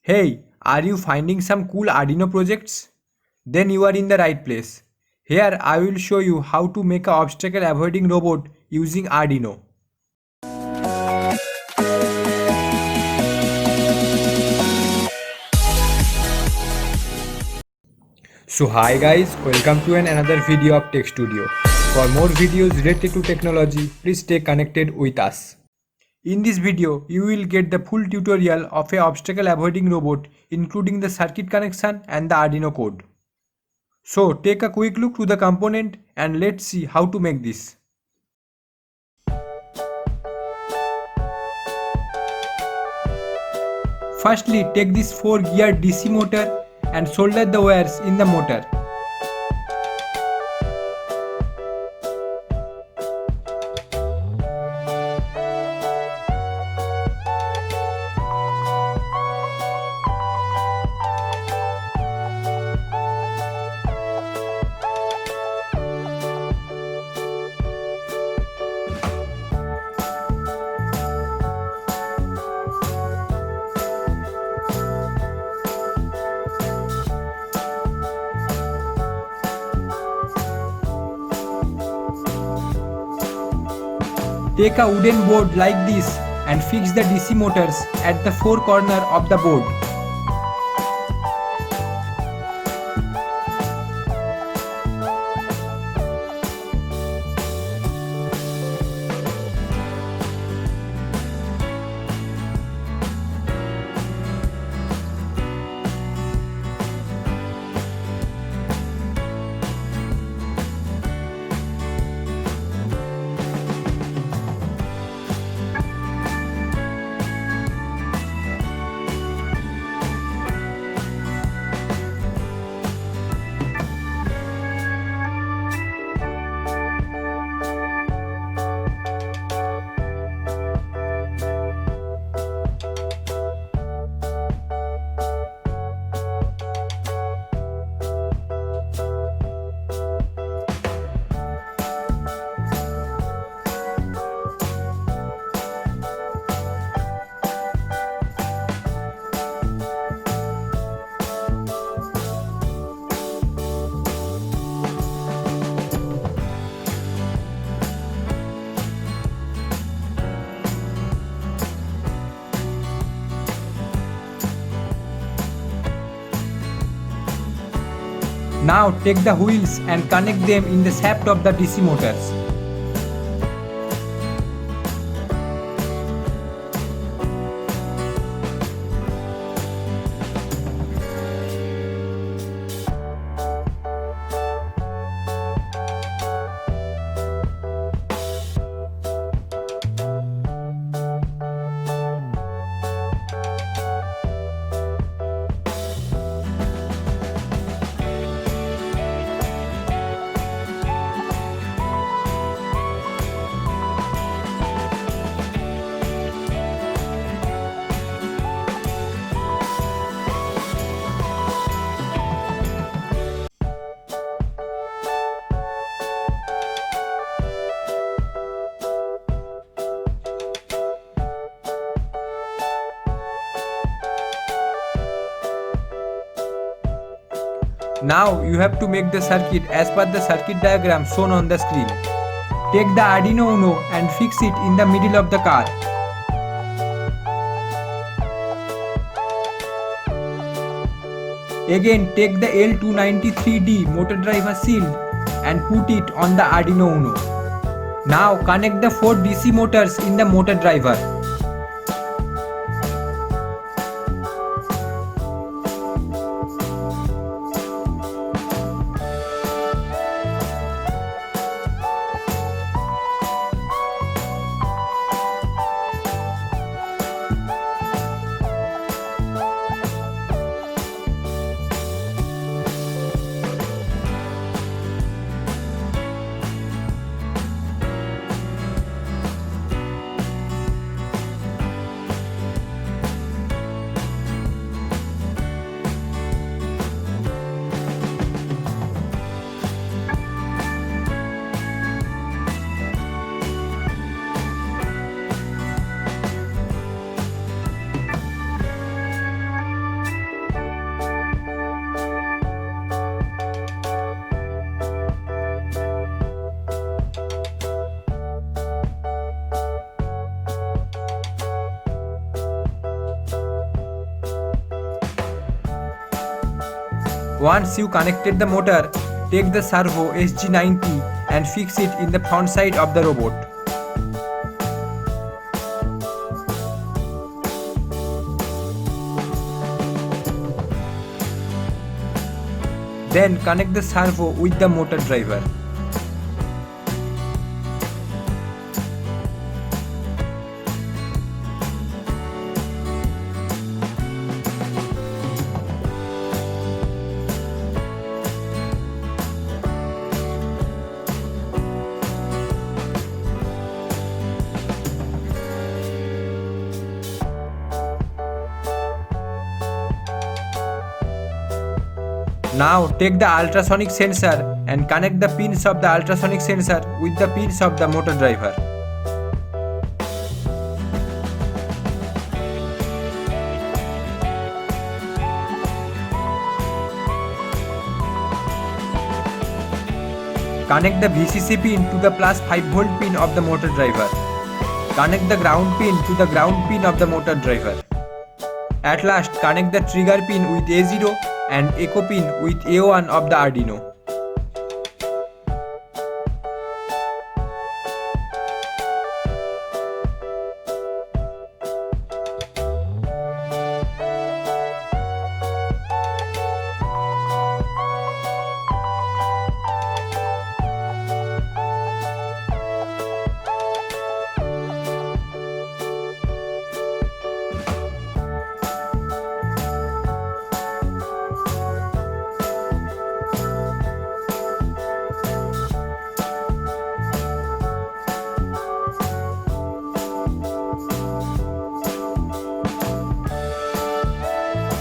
Hey, are you finding some cool Arduino projects? Then you are in the right place. Here I will show you how to make an obstacle avoiding robot using Arduino. So hi guys, welcome to another video of Tech Studio. For more videos related to technology, please stay connected with us. In this video, you will get the full tutorial of a obstacle avoiding robot including the circuit connection and the Arduino code. So take a quick look to the component and let's see how to make this. Firstly, take this 4-gear DC motor and solder the wires in the motor. Take a wooden board like this and fix the DC motors at the 4 corners of the board. Now take the wheels and connect them in the shaft of the DC motors. Now you have to make the circuit as per the circuit diagram shown on the screen. Take the Arduino Uno and fix it in the middle of the car. Again take the l293d motor driver shield and put it on the Arduino Uno. Now connect the 4 DC motors in the motor driver. Once you connected the motor, take the Servo SG90 and fix it in the front side of the robot. Then connect the servo with the motor driver. Now take the ultrasonic sensor and connect the pins of the ultrasonic sensor with the pins of the motor driver. Connect the VCC pin to the plus 5 volt pin of the motor driver. Connect the ground pin to the ground pin of the motor driver. At last, connect the trigger pin with A0 and echo pin with A1 of the Arduino.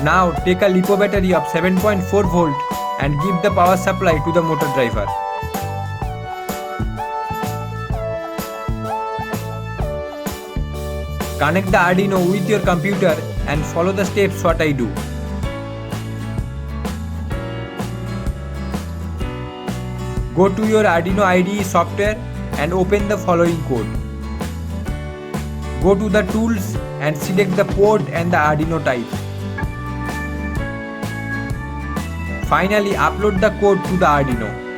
Now take a LiPo battery of 7.4 volt and give the power supply to the motor driver. Connect the Arduino with your computer and follow the steps what I do. Go to your Arduino IDE software and open the following code. Go to the tools and select the port and the Arduino type. Finally, upload the code to the Arduino.